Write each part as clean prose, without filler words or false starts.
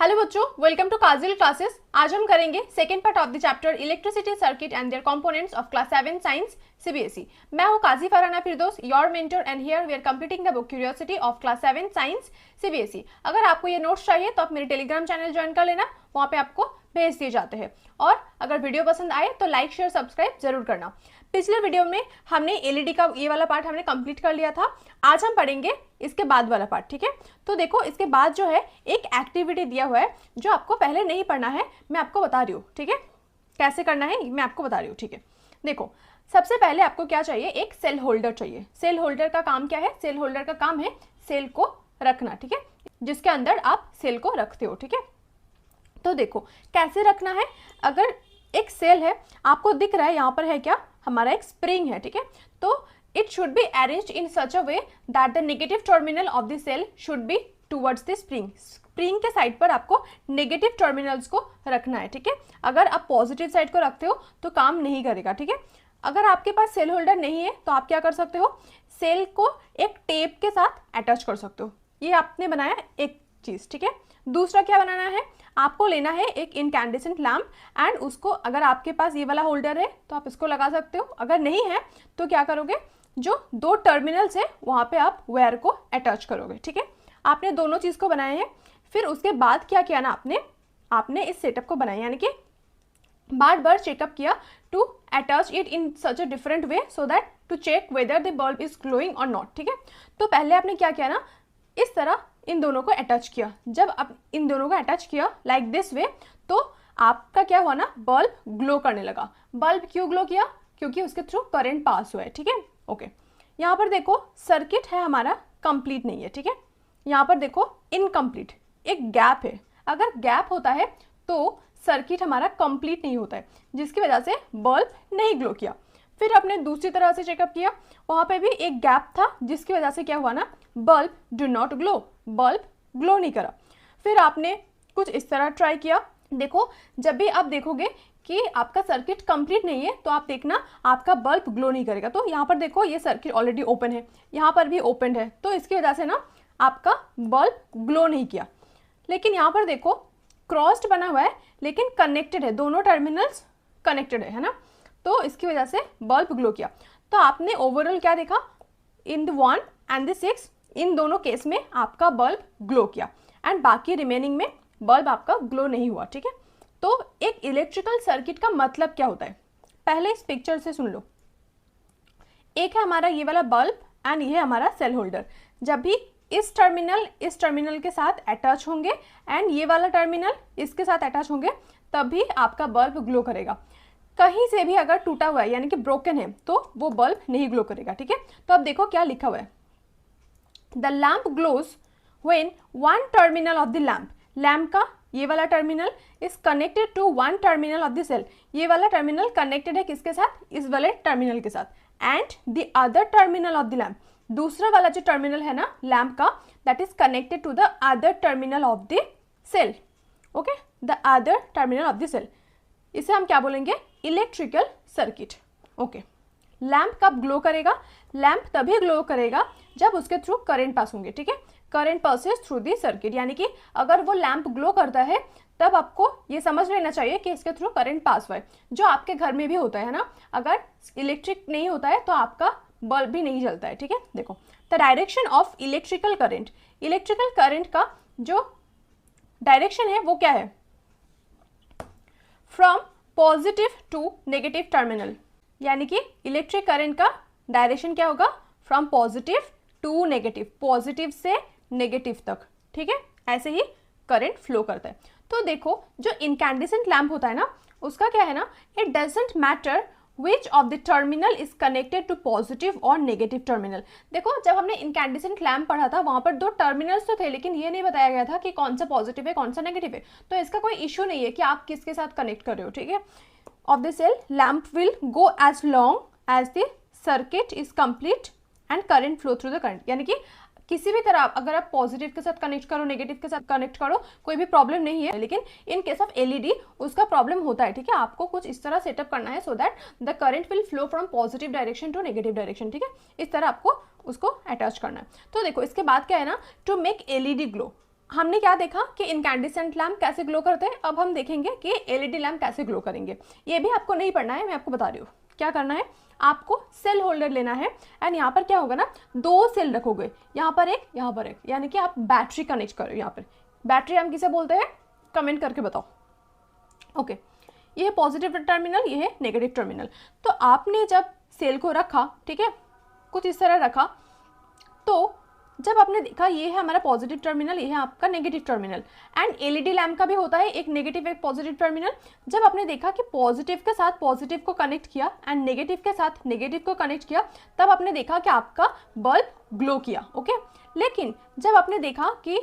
Hello बच्चों, welcome to काजिल classes. आज हम करेंगे second part of the chapter electricity circuit and their components of class 7 science CBSE. मैं हूं Kazi Farhana Firdaus, your mentor, and here we are completing the book curiosity of class 7 science CBSE. अगर आपको ये notes चाहिए तो आप मेरे टेलीग्राम चैनल ज्वाइन कर लेना, वहाँ पे आपको भेज दिए जाते हैं। और अगर वीडियो पसंद आए तो लाइक शेयर सब्सक्राइब जरूर करना। पिछले वीडियो में हमने एलईडी का ये वाला पार्ट हमने कंप्लीट कर लिया था। आज हम पढ़ेंगे इसके बाद वाला पार्ट, ठीक है। तो देखो, इसके बाद जो है एक एक्टिविटी दिया हुआ है जो आपको पहले नहीं पढ़ना है, मैं आपको बता रही हूँ, ठीक है। कैसे करना है मैं आपको बता रही हूँ, ठीक है। देखो, सबसे पहले आपको क्या चाहिए, एक सेल होल्डर चाहिए। सेल होल्डर का काम क्या है? सेल होल्डर का काम है सेल को रखना, ठीक है, जिसके अंदर आप सेल को रखते हो, ठीक है। तो देखो कैसे रखना है। अगर एक सेल है, आपको दिख रहा है यहाँ पर है क्या, हमारा एक स्प्रिंग है, ठीक है। तो it should be arranged in such a way that the negative terminal of the cell should be towards the spring. Spring के साइड पर आपको नेगेटिव टर्मिनल्स को रखना है, ठीक है। अगर आप पॉजिटिव साइड को रखते हो तो काम नहीं करेगा, ठीक है। अगर आपके पास सेल होल्डर नहीं है तो आप क्या कर सकते हो, सेल को एक टेप के साथ अटैच कर सकते हो। ये आपने बनाया एक चीज़, ठीक है। दूसरा क्या बनाना है, आपको लेना है एक इनकैंडेसेंट लैम्प एंड उसको, अगर आपके पास ये वाला होल्डर है तो आप इसको लगा सकते हो। अगर नहीं है तो क्या करोगे, जो दो टर्मिनल्स है वहाँ पे आप वायर को अटैच करोगे, ठीक है। आपने दोनों चीज़ को बनाए हैं। फिर उसके बाद क्या किया ना, आपने इस सेटअप को बनाया, यानी कि बार बार चेकअप किया to attach it in such a different way so that to check whether the bulb is glowing और नॉट, ठीक है। तो पहले आपने क्या किया ना, इस तरह इन दोनों को अटैच किया। जब आप इन दोनों को अटैच किया लाइक दिस वे, तो आपका क्या हुआ ना, बल्ब ग्लो करने लगा। बल्ब क्यों ग्लो किया? क्योंकि उसके थ्रू करंट पास हुआ है, ठीक है। ओके, यहाँ पर देखो सर्किट है हमारा कंप्लीट नहीं है, ठीक है। यहाँ पर देखो इनकम्प्लीट, एक गैप है। अगर गैप होता है तो सर्किट हमारा कंप्लीट नहीं होता है, जिसकी वजह से बल्ब नहीं ग्लो किया। फिर आपने दूसरी तरह से चेकअप किया, वहाँ पे भी एक गैप था, जिसकी वजह से क्या हुआ ना, bulb do not glow, bulb glow नहीं करा। फिर आपने कुछ इस तरह ट्राई किया। देखो, जब भी आप देखोगे कि आपका सर्किट कंप्लीट नहीं है तो आप देखना आपका बल्ब ग्लो नहीं करेगा। तो यहाँ पर देखो, ये सर्किट ऑलरेडी ओपन है, यहाँ पर भी ओपन है, तो इसकी वजह से ना आपका बल्ब ग्लो नहीं किया। लेकिन यहाँ पर देखो क्रॉस्ड बना हुआ है लेकिन कनेक्टेड है, दोनों टर्मिनल्स कनेक्टेड है ना, तो इसकी वजह से बल्ब ग्लो किया। तो आपने ओवरऑल क्या देखा, इन द 1 एंड द 6, इन दोनों केस में आपका बल्ब ग्लो किया एंड बाकी रिमेनिंग में बल्ब आपका ग्लो नहीं हुआ, ठीक है। तो एक इलेक्ट्रिकल सर्किट का मतलब क्या होता है, पहले इस पिक्चर से सुन लो। एक है हमारा ये वाला बल्ब एंड ये है हमारा सेल होल्डर। जब भी इस टर्मिनल के साथ अटैच होंगे एंड ये वाला टर्मिनल इसके साथ अटैच होंगे, तभी आपका बल्ब ग्लो करेगा। कहीं से भी अगर टूटा हुआ है यानी कि ब्रोकन है तो वो बल्ब नहीं ग्लो करेगा, ठीक है। तो अब देखो क्या लिखा हुआ है, the lamp glows when one terminal of the lamp का ये वाला terminal is connected to one terminal of the cell. ये वाला टर्मिनल कनेक्टेड है किसके साथ, इस वाले टर्मिनल के साथ। And the other terminal of the lamp, दूसरा वाला जो टर्मिनल है ना लैम्प का, that is connected to the other terminal of the cell. Okay, the other terminal of the cell, इसे हम क्या बोलेंगे, इलेक्ट्रिकल सर्किट। ओके, लैम्प कब ग्लो करेगा, लैम्प तभी ग्लो करेगा जब उसके थ्रू करंट पास होंगे, ठीक है। Current passes through the circuit, यानी कि अगर वो लैम्प ग्लो करता है तब आपको ये समझ लेना चाहिए कि इसके थ्रू करंट पास हुआ है, जो आपके घर में भी होता है ना। अगर इलेक्ट्रिक नहीं होता है तो आपका बल्ब भी नहीं जलता है, ठीक है। देखो, the direction of electrical current, electrical current का जो डायरेक्शन है वो क्या है, from positive to negative terminal, यानी कि इलेक्ट्रिक करंट का डायरेक्शन क्या होगा, from positive to negative, positive से नेगेटिव तक, ठीक है। ऐसे ही करंट फ्लो करता है। तो देखो, जो इनकैंडेसेंट लैम्प होता है ना, उसका क्या है ना, it doesn't matter which of the terminal is connected to positive और नेगेटिव टर्मिनल। देखो, जब हमने इनकैंडेसेंट लैम्प पढ़ा था वहां पर दो टर्मिनल्स तो थे, लेकिन ये नहीं बताया गया था कि कौन सा पॉजिटिव है कौन सा नेगेटिव है। तो इसका कोई इश्यू नहीं है कि आप किसके साथ कनेक्ट कर रहे हो, ठीक है। Of the cell lamp will go as long as the circuit is complete and current flow through the current, यानी कि किसी भी तरह अगर आप पॉजिटिव के साथ कनेक्ट करो, नेगेटिव के साथ कनेक्ट करो, कोई भी प्रॉब्लम नहीं है। लेकिन इन केस ऑफ एलईडी उसका प्रॉब्लम होता है, ठीक है। आपको कुछ इस तरह सेटअप करना है so that the current will flow from positive direction to negative direction, ठीक है। इस तरह आपको उसको अटैच करना है। तो देखो, इसके बाद क्या है ना, टू मेक एलईडी ग्लो, हमने क्या देखा कि इनकैंडिसेंट लैम्प कैसे ग्लो करते हैं, अब हम देखेंगे कि एलईडी लैम्प कैसे ग्लो करेंगे। ये भी आपको नहीं पढ़ना है, मैं आपको बता रही हूँ क्या करना है। आपको सेल होल्डर लेना है एंड यहाँ पर क्या होगा ना, 2 सेल रखोगे, यहाँ पर एक, यहाँ पर एक, यानी कि आप बैटरी कनेक्ट करो। यहाँ पर बैटरी हम किसे बोलते हैं, कमेंट करके बताओ। ओके, ये है पॉजिटिव टर्मिनल, ये है नेगेटिव टर्मिनल। तो आपने जब सेल को रखा, ठीक है, कुछ इस तरह रखा, तो जब आपने देखा ये है हमारा पॉजिटिव टर्मिनल, ये है आपका negative terminal. And LED lamp का भी होता है एक नेगेटिव एक पॉजिटिव टर्मिनल। जब आपने देखा कि पॉजिटिव के साथ पॉजिटिव को कनेक्ट किया एंड नेगेटिव के साथ नेगेटिव को कनेक्ट किया, तब आपने देखा कि आपका बल्ब ग्लो किया। ओके, लेकिन जब आपने देखा कि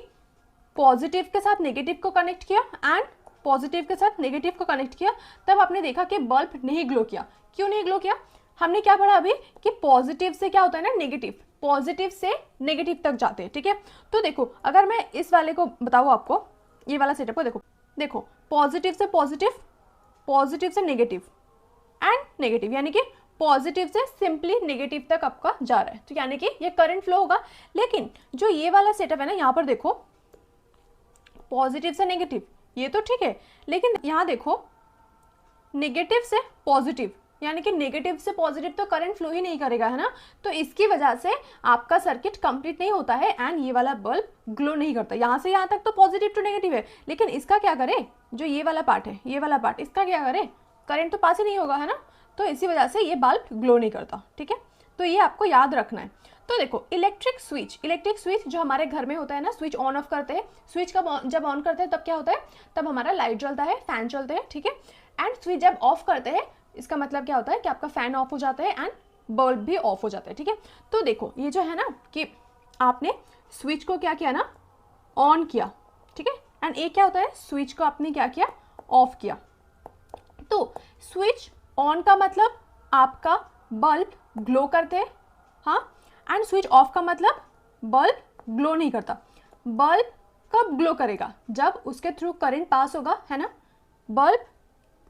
पॉजिटिव के साथ नेगेटिव को कनेक्ट किया एंड पॉजिटिव के साथ नेगेटिव को कनेक्ट किया, तब आपने देखा कि बल्ब नहीं ग्लो किया। क्यों नहीं ग्लो किया, हमने क्या पढ़ा अभी कि पॉजिटिव से क्या होता है ना, नेगेटिव, पॉजिटिव से नेगेटिव तक जाते हैं। ठीक है, तो देखो अगर मैं इस वाले को बताऊँ आपको, ये वाला सेटअप को देखो, देखो पॉजिटिव से पॉजिटिव, पॉजिटिव से नेगेटिव एंड नेगेटिव, यानी कि पॉजिटिव से सिंपली नेगेटिव तक आपका जा रहा है, तो यानी कि ये करंट फ्लो होगा। लेकिन जो ये वाला सेटअप है ना, यहाँ पर देखो पॉजिटिव से नेगेटिव, ये तो ठीक है, लेकिन यहाँ देखो नेगेटिव से पॉजिटिव, यानी कि नेगेटिव से पॉजिटिव तो करंट फ्लो ही नहीं करेगा, है ना। तो इसकी वजह से आपका सर्किट कंप्लीट नहीं होता है एंड ये वाला बल्ब ग्लो नहीं करता। यहाँ से यहाँ तक तो पॉजिटिव टू नेगेटिव है, लेकिन इसका क्या करे, जो ये वाला पार्ट है, ये वाला पार्ट, इसका क्या करे, करंट तो पास ही नहीं होगा, है ना। तो इसी वजह से ये बल्ब ग्लो नहीं करता। ठीक है, तो ये आपको याद रखना है। तो देखो इलेक्ट्रिक स्विच जो हमारे घर में होता है ना, स्विच ऑन ऑफ करते हैं, स्विच का जब ऑन करते हैं तब क्या होता है, तब हमारा लाइट जलता है, फैन चलते हैं। ठीक है, एंड स्विच जब ऑफ करते हैं, इसका मतलब क्या होता है कि आपका फैन ऑफ हो जाता है एंड बल्ब भी ऑफ हो जाता है। ठीक है, तो देखो ये जो है ना कि आपने स्विच को क्या किया ना, ऑन किया, ठीक है, एंड एक क्या होता है, स्विच को आपने क्या किया, ऑफ किया। तो स्विच ऑन का मतलब आपका बल्ब ग्लो करते हैं, हाँ, एंड स्विच ऑफ का मतलब बल्ब ग्लो नहीं करता। बल्ब कब ग्लो करेगा, जब उसके थ्रू करंट पास होगा, है ना। बल्ब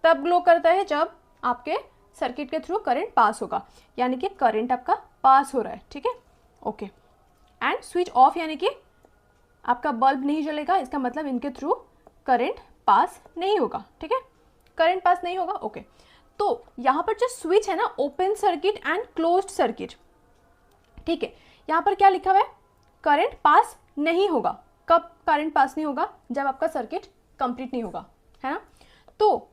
तब ग्लो करता है जब आपके सर्किट के थ्रू करंट पास होगा, यानी कि करंट आपका पास हो रहा है। ठीक है, ओके, एंड स्विच ऑफ यानी कि आपका बल्ब नहीं जलेगा, इसका मतलब इनके थ्रू करंट पास नहीं होगा। ठीक है, करंट पास नहीं होगा। ओके, तो यहाँ पर जो स्विच है ना, open circuit and closed circuit, ठीक है, यहाँ पर क्या लिखा हुआ है, करंट पास नहीं होगा। कब करंट पास नहीं होगा, जब आपका सर्किट कंप्लीट नहीं होगा, है ना। तो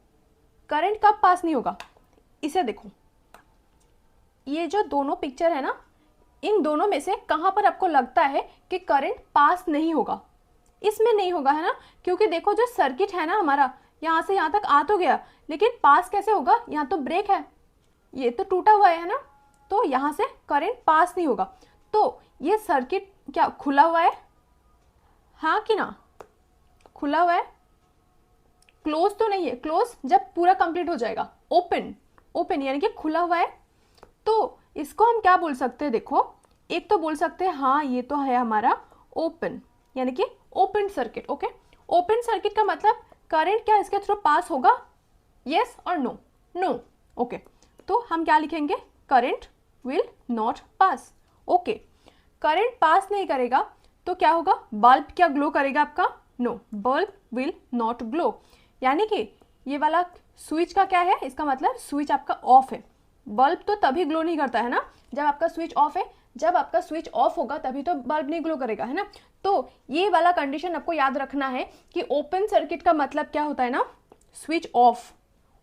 करंट कब पास नहीं होगा, इसे देखो, ये जो दोनों पिक्चर है ना, इन दोनों में से कहाँ पर आपको लगता है कि करंट पास नहीं होगा, इसमें नहीं होगा, है ना। क्योंकि देखो जो सर्किट है ना हमारा, यहाँ से यहाँ तक आ तो गया, लेकिन पास कैसे होगा, यहाँ तो ब्रेक है, ये तो टूटा हुआ है ना, तो यहाँ से करंट पास नहीं होगा। तो ये सर्किट क्या खुला हुआ है, हाँ कि ना, खुला हुआ है, क्लोज तो नहीं है, क्लोज जब पूरा कंप्लीट हो जाएगा, ओपन, ओपन यानी कि खुला हुआ है। तो इसको हम क्या बोल सकते हैं, देखो एक तो बोल सकते हैं हाँ ये तो है हमारा ओपन, यानी कि open circuit. Okay, open circuit का मतलब करंट क्या इसके थ्रू पास होगा, यस और नो, नो। ओके, तो हम क्या लिखेंगे, current will not pass. Okay, current pass नहीं करेगा तो क्या होगा, बल्ब क्या ग्लो करेगा आपका, no, bulb will not glow. यानी कि ये वाला स्विच का क्या है, इसका मतलब स्विच आपका ऑफ है। बल्ब तो तभी ग्लो नहीं करता है ना जब आपका स्विच ऑफ है, जब आपका स्विच ऑफ होगा तभी तो बल्ब नहीं ग्लो करेगा, है ना। तो ये वाला कंडीशन आपको याद रखना है कि ओपन सर्किट का मतलब क्या होता है ना, स्विच ऑफ।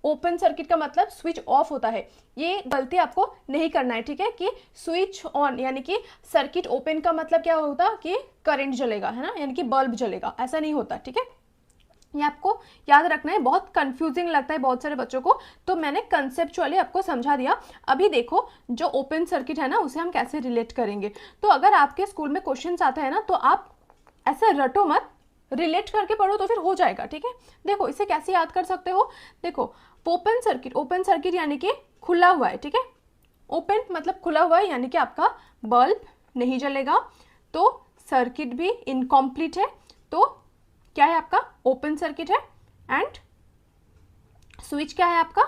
ओपन सर्किट का मतलब स्विच ऑफ होता है, ये गलती आपको नहीं करना है। ठीक है, कि स्विच ऑन यानी कि सर्किट ओपन का मतलब क्या होता है कि करंट जलेगा, है ना, यानी कि बल्ब जलेगा, ऐसा नहीं होता। ठीक है, ये आपको याद रखना है, बहुत कंफ्यूजिंग लगता है बहुत सारे बच्चों को, तो मैंने कंसेप्चुअली आपको समझा दिया। अभी देखो जो ओपन सर्किट है ना, उसे हम कैसे रिलेट करेंगे। तो अगर आपके स्कूल में क्वेश्चंस आता है ना, तो आप ऐसे रटो मत, रिलेट करके पढ़ो तो फिर हो जाएगा। ठीक है, देखो इसे कैसे याद कर सकते हो, देखो ओपन सर्किट, ओपन सर्किट यानी कि खुला हुआ है। ठीक है, ओपन मतलब खुला हुआ है, यानी कि आपका बल्ब नहीं जलेगा, तो सर्किट भी इनकम्प्लीट है, तो क्या है आपका, ओपन सर्किट है। एंड स्विच क्या है आपका,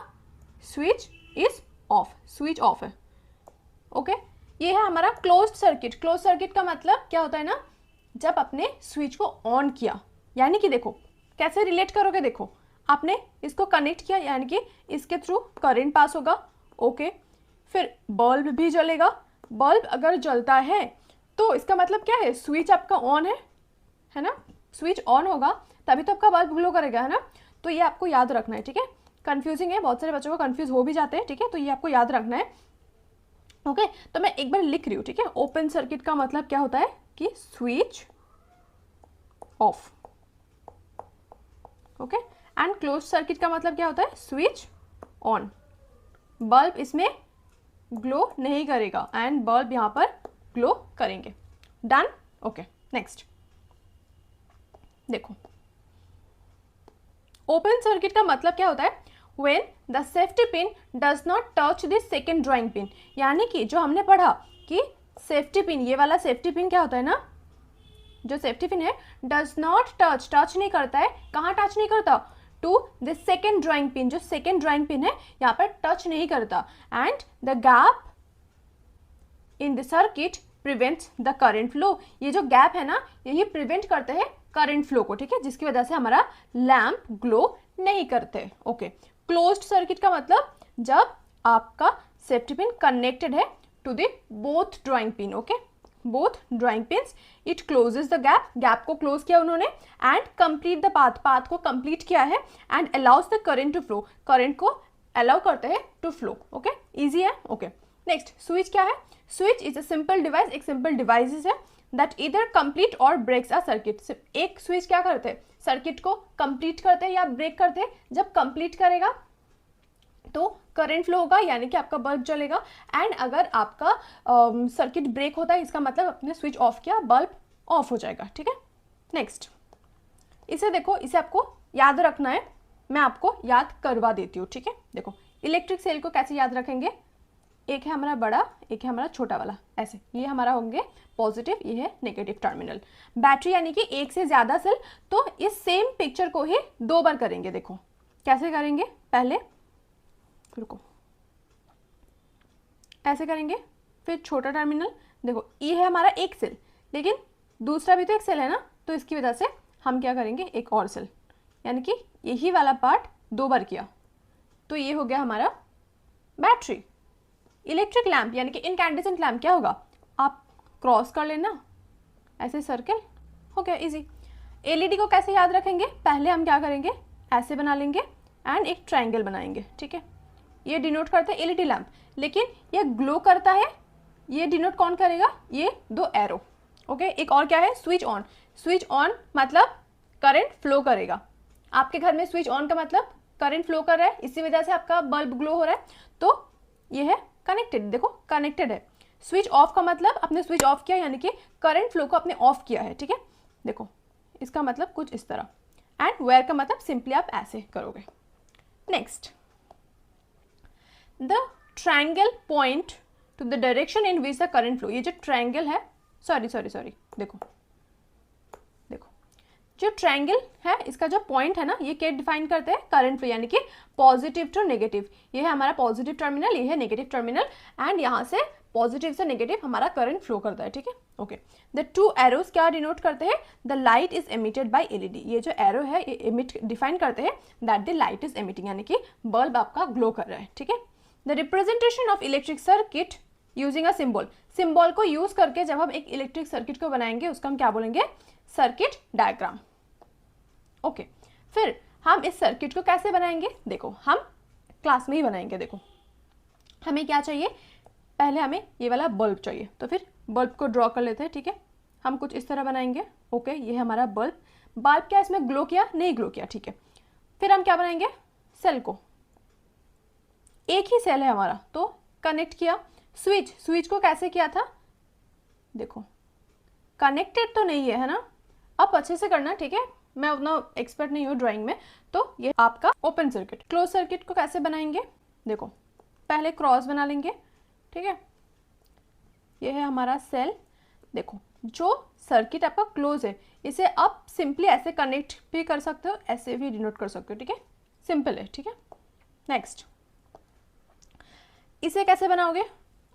switch is of, switch off है। ओके, ये है हमारा क्लोज्ड सर्किट। क्लोज सर्किट का मतलब क्या होता है ना, जब आपने स्विच को ऑन किया, यानी कि देखो कैसे रिलेट करोगे, देखो आपने इसको कनेक्ट किया यानी कि इसके थ्रू करंट पास होगा, ओके। फिर बल्ब भी जलेगा, बल्ब अगर जलता है तो इसका मतलब क्या है, स्विच आपका ऑन है ना, स्विच ऑन होगा तभी तो आपका बल्ब ग्लो करेगा, है ना। तो ये आपको याद रखना है, ठीक है। कंफ्यूजिंग है, बहुत सारे बच्चों को कंफ्यूज हो भी जाते हैं, ठीक है, तो ये आपको याद रखना है, ओके। तो मैं एक बार लिख रही हूँ, ठीक है। ओपन सर्किट का मतलब क्या होता है कि switch off, okay. And close circuit का मतलब क्या होता है, स्विच ऑन। बल्ब इसमें ग्लो नहीं करेगा एंड बल्ब यहां पर ग्लो करेंगे। Done, okay. नेक्स्ट देखो, ओपन सर्किट का मतलब क्या होता है, when the safety pin does not touch the second drawing pin, यानी कि जो हमने पढ़ा कि सेफ्टी पिन, ये वाला सेफ्टी पिन क्या होता है ना, जो सेफ्टी पिन है डज नॉट टच, टच नहीं करता है, कहाँ टच नहीं करता, to the second drawing pin, जो सेकेंड ड्राइंग पिन है यहाँ पर टच नहीं करता, and the gap in the circuit prevents the current flow, ये जो गैप है ना यही प्रिवेंट करते हैं करंट फ्लो को, ठीक है, जिसकी वजह से हमारा लैंप ग्लो नहीं करते, ओके। क्लोज्ड सर्किट का मतलब जब आपका सेफ्टी पिन कनेक्टेड है to the both drawing pin, okay, both drawing pins, it closes the gap, gap को क्लोज किया उन्होंने, and complete the path, path को कंप्लीट किया है, and allows the current to flow, current को allow करते हैं टू फ्लो, ओके। इजी है, ओके। नेक्स्ट स्विच क्या है, switch is a simple device, एक सिंपल डिवाइस है दैट इधर कंप्लीट और ब्रेक्स अ सर्किट। एक स्विच क्या करते हैं, सर्किट को कंप्लीट करते हैं या ब्रेक करते हैं, जब कंप्लीट करेगा तो करंट फ्लो होगा यानी कि आपका बल्ब जलेगा, एंड अगर आपका सर्किट ब्रेक होता है इसका मतलब आपने स्विच ऑफ किया, बल्ब ऑफ हो जाएगा, ठीक है। नेक्स्ट इसे देखो, इसे आपको याद रखना है, मैं आपको याद करवा देती हूँ, ठीक है। देखो इलेक्ट्रिक सेल को कैसे याद रखेंगे, एक है हमारा बड़ा, एक है हमारा छोटा वाला, ऐसे ये हमारा होंगे पॉजिटिव, ये है नेगेटिव टर्मिनल। बैटरी यानी कि एक से ज़्यादा सेल, तो इस सेम पिक्चर को ही दो बार करेंगे, देखो कैसे करेंगे, पहले रुको ऐसे करेंगे, फिर छोटा टर्मिनल, देखो ये है हमारा एक सेल, लेकिन दूसरा भी तो एक सेल है ना, तो इसकी वजह से हम क्या करेंगे, एक और सेल, यानी कि यही वाला पार्ट दो बार किया, तो ये हो गया हमारा बैटरी। इलेक्ट्रिक लैंप यानी कि इनकैंडेसेंट लैंप क्या होगा, आप क्रॉस कर लेना ऐसे सर्कल, हो गया इजी। एलईडी को कैसे याद रखेंगे, पहले हम क्या करेंगे, ऐसे बना लेंगे एंड एक ट्रायंगल बनाएंगे, ठीक है, ये डिनोट करता है एलईडी लैंप, लेकिन ये ग्लो करता है, ये डिनोट कौन करेगा, ये दो एरो, ओके। एक और क्या है, स्विच ऑन, स्विच ऑन मतलब करंट फ्लो करेगा, आपके घर में स्विच ऑन का मतलब करंट फ्लो कर रहा है, इसी वजह से आपका बल्ब ग्लो हो रहा है, तो ये है कनेक्टेड, देखो कनेक्टेड है। स्विच ऑफ का मतलब आपने स्विच ऑफ किया यानी कि करंट फ्लो को आपने ऑफ किया है, ठीक है, देखो इसका मतलब कुछ इस तरह, एंड वेयर का मतलब सिंपली आप ऐसे करोगे। Next the triangle point two the direction in which the current flow, ये जो ट्रायंगल है, सॉरी देखो जो ट्रायंगल है इसका जो पॉइंट है ना, ये क्या डिफाइन करते हैं, करंट फ्लो यानी कि पॉजिटिव टू नेगेटिव, ये है हमारा पॉजिटिव टर्मिनल, ये है नेगेटिव टर्मिनल, एंड यहाँ से पॉजिटिव से नेगेटिव हमारा करंट फ्लो करता है, ठीक है, ओके। द टू एरोज क्या डिनोट करते हैं, the light is emitted by LED, ये जो एरो है ये एमिट डिफाइन करते हैं that the light is emitting, यानी कि बल्ब आपका ग्लो कर रहा है, ठीक है। The representation of electric circuit using a symbol, symbol को यूज करके जब हम एक इलेक्ट्रिक सर्किट को बनाएंगे उसका हम क्या बोलेंगे, सर्किट डायग्राम, ओके। फिर हम इस सर्किट को कैसे बनाएंगे, देखो हम क्लास में ही बनाएंगे, देखो हमें क्या चाहिए, पहले हमें ये वाला बल्ब चाहिए, तो फिर बल्ब को ड्रॉ कर लेते हैं, ठीक है, हम कुछ इस तरह बनाएंगे, ओके। ये हमारा बल्ब, बल्ब क्या इसमें ग्लो किया, नहीं ग्लो किया, ठीक है। फिर हम क्या बनाएंगे, सेल को, एक ही सेल है हमारा तो कनेक्ट किया। स्विच, स्विच को कैसे किया था, देखो कनेक्टेड तो नहीं है ना, अब अच्छे से करना, ठीक है, मैं उतना एक्सपर्ट नहीं हूँ ड्राइंग में, तो ये आपका ओपन सर्किट। क्लोज सर्किट को कैसे बनाएंगे, देखो पहले क्रॉस बना लेंगे, ठीक है, ये है हमारा सेल, देखो जो सर्किट आपका क्लोज है इसे आप सिंपली ऐसे कनेक्ट भी कर सकते हो, ऐसे भी डिनोट कर सकते हो, ठीक है, सिंपल है, ठीक है। नेक्स्ट इसे कैसे बनाओगे,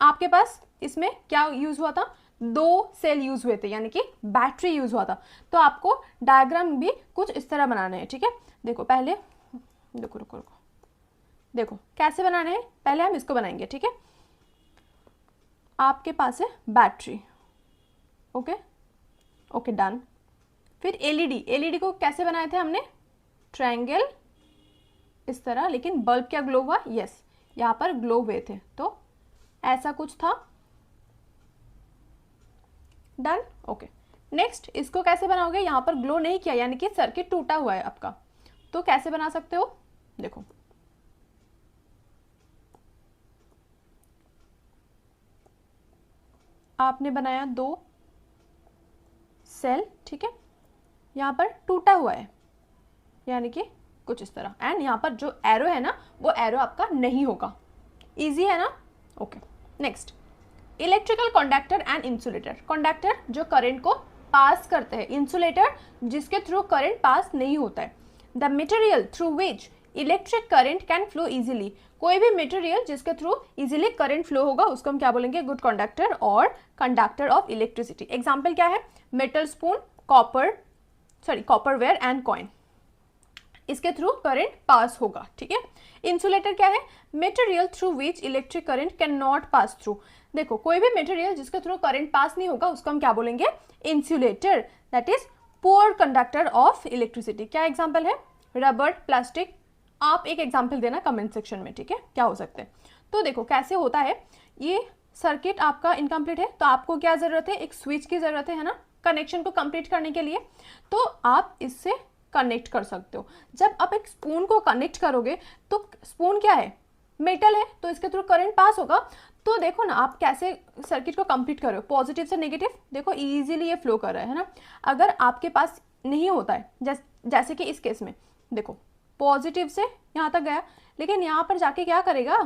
आपके पास इसमें क्या यूज हुआ था, 2 सेल यूज हुए थे, यानी कि बैटरी यूज हुआ था। तो आपको डायग्राम भी कुछ इस तरह बनाने हैं, ठीक है। देखो पहले, देखो रुको रुको, देखो कैसे बनाने हैं, पहले हम इसको बनाएंगे, ठीक है। आपके पास है बैटरी, ओके ओके डन। फिर एलईडी, एलईडी को कैसे बनाए थे हमने, ट्रायंगल इस तरह, लेकिन बल्ब क्या ग्लो हुआ, यस यहाँ पर ग्लो हुए थे, तो ऐसा कुछ था, डन, ओके। नेक्स्ट इसको कैसे बनाओगे, यहाँ पर ग्लो नहीं किया यानी कि सर्किट टूटा हुआ है आपका, तो कैसे बना सकते हो, देखो आपने बनाया 2 सेल, ठीक है, यहाँ पर टूटा हुआ है यानी कि कुछ इस तरह, एंड यहाँ पर जो एरो है ना वो एरो आपका नहीं होगा, इजी है ना, okay. Next, electrical conductor and insulator, conductor जो करंट को पास करते हैं, इंसुलेटर जिसके थ्रू करंट पास नहीं होता है। The material through which electric current can flow easily, कोई भी मटेरियल जिसके थ्रू इजीली करंट फ्लो होगा उसको हम क्या बोलेंगे, गुड कंडक्टर और कंडक्टर ऑफ इलेक्ट्रिसिटी। एग्जाम्पल क्या है, मेटल स्पून, कॉपरवेयर एंड कॉइन, इसके थ्रू करंट पास होगा, ठीक है। इंसुलेटर क्या है, material through which electric current can not pass through, देखो कोई भी मटेरियल जिसके थ्रू करंट पास नहीं होगा उसको हम क्या बोलेंगे, insulator, that is poor conductor of electricity. क्या एग्जाम्पल है, रबर, प्लास्टिक, आप एक एग्जाम्पल देना कमेंट सेक्शन में, ठीक है, क्या हो सकते हैं। तो देखो कैसे होता है, ये सर्किट आपका इनकम्प्लीट है तो आपको क्या जरूरत है, एक स्विच की जरूरत है ना, कनेक्शन को कंप्लीट करने के लिए, तो आप इससे कनेक्ट कर सकते हो। जब आप एक स्पून को कनेक्ट करोगे तो स्पून क्या है, मेटल है, तो इसके थ्रू करंट पास होगा। तो देखो ना आप कैसे सर्किट को कंप्लीट कर रहे हो, पॉजिटिव से नेगेटिव, देखो इजीली ये फ्लो कर रहा है ना। अगर आपके पास नहीं होता है, जैसे कि इस केस में देखो पॉजिटिव से यहाँ तक गया, लेकिन यहाँ पर जाके क्या करेगा,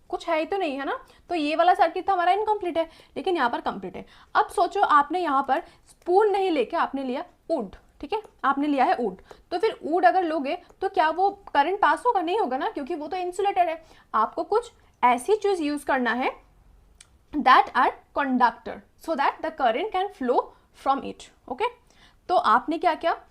कुछ है ही तो नहीं है ना, तो ये वाला सर्किट तो हमारा इनकम्प्लीट है, लेकिन यहाँ पर कंप्लीट है। अब सोचो आपने यहाँ पर स्पून नहीं लेके आपने लिया वुड, ठीक है, आपने लिया है वुड, तो फिर वुड अगर लोगे तो क्या वो करंट पास होगा, नहीं होगा ना, क्योंकि वो तो इंसुलेटर है। आपको कुछ ऐसी चीज यूज करना है that are conductor so that the current can flow from it, okay. तो आपने क्या किया,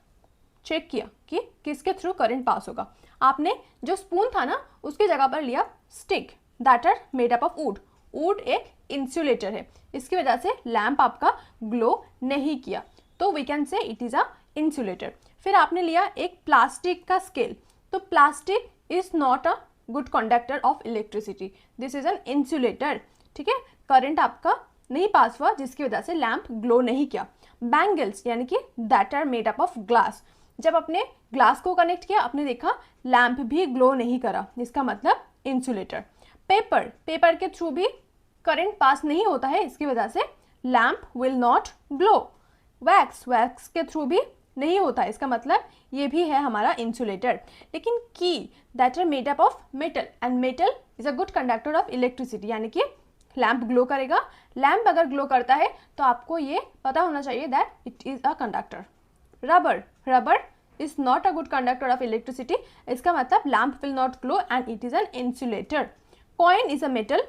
चेक किया कि किसके थ्रू करंट पास होगा। आपने जो स्पून था ना उसकी जगह पर लिया stick that are made up of wood, wood एक इंसुलेटर है, इसकी वजह से लैंप आपका ग्लो नहीं किया, तो we can say it is a insulator. फिर आपने लिया एक प्लास्टिक का स्केल, तो plastic is not a good conductor of electricity, this is an insulator, ठीक है, करंट आपका नहीं पास हुआ जिसकी वजह से लैंप ग्लो नहीं किया। बैंगल्स यानी कि that are made up of glass, जब अपने ग्लास को कनेक्ट किया आपने देखा लैंप भी ग्लो नहीं करा, इसका मतलब इंसुलेटर। पेपर, पेपर के थ्रू भी करंट पास नहीं होता है, इसकी वजह से lamp will not glow. Wax, wax के थ्रू भी नहीं होता है, इसका मतलब ये भी है हमारा इंसुलेटर। लेकिन key that are made up of metal and metal is a good conductor of electricity, यानी कि लैंप ग्लो करेगा। लैंप अगर ग्लो करता है तो आपको ये पता होना चाहिए that it is a conductor. Rubber, rubber is not a good conductor of electricity, इसका मतलब lamp will not glow and it is an insulator. Coin is a metal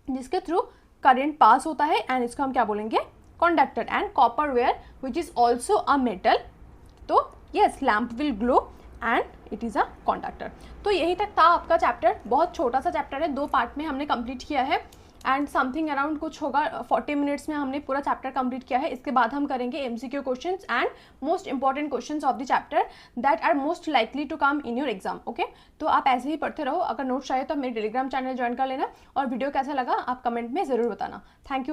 जिसके थ्रू करंट पास होता है एंड इसको हम क्या बोलेंगे, conductor. And copper wire which is also a metal, तो yes lamp will glow and it is a conductor. तो यही तक था आपका चैप्टर, बहुत छोटा सा चैप्टर है, 2 पार्ट में हमने कंप्लीट किया है एंड समथिंग अराउंड कुछ होगा 40 मिनट्स में हमने पूरा चैप्टर कंप्लीट किया है। इसके बाद हम करेंगे MCQ questions and most important questions of the chapter that are most likely to come in your exam, okay. तो आप ऐसे ही पढ़ते रहो, अगर नोट्स चाहिए तो मेरे टेलीग्राम चैनल ज्वाइन कर लेना, और वीडियो कैसा लगा आप कमेंट में ज़रूर बताना। Thank you.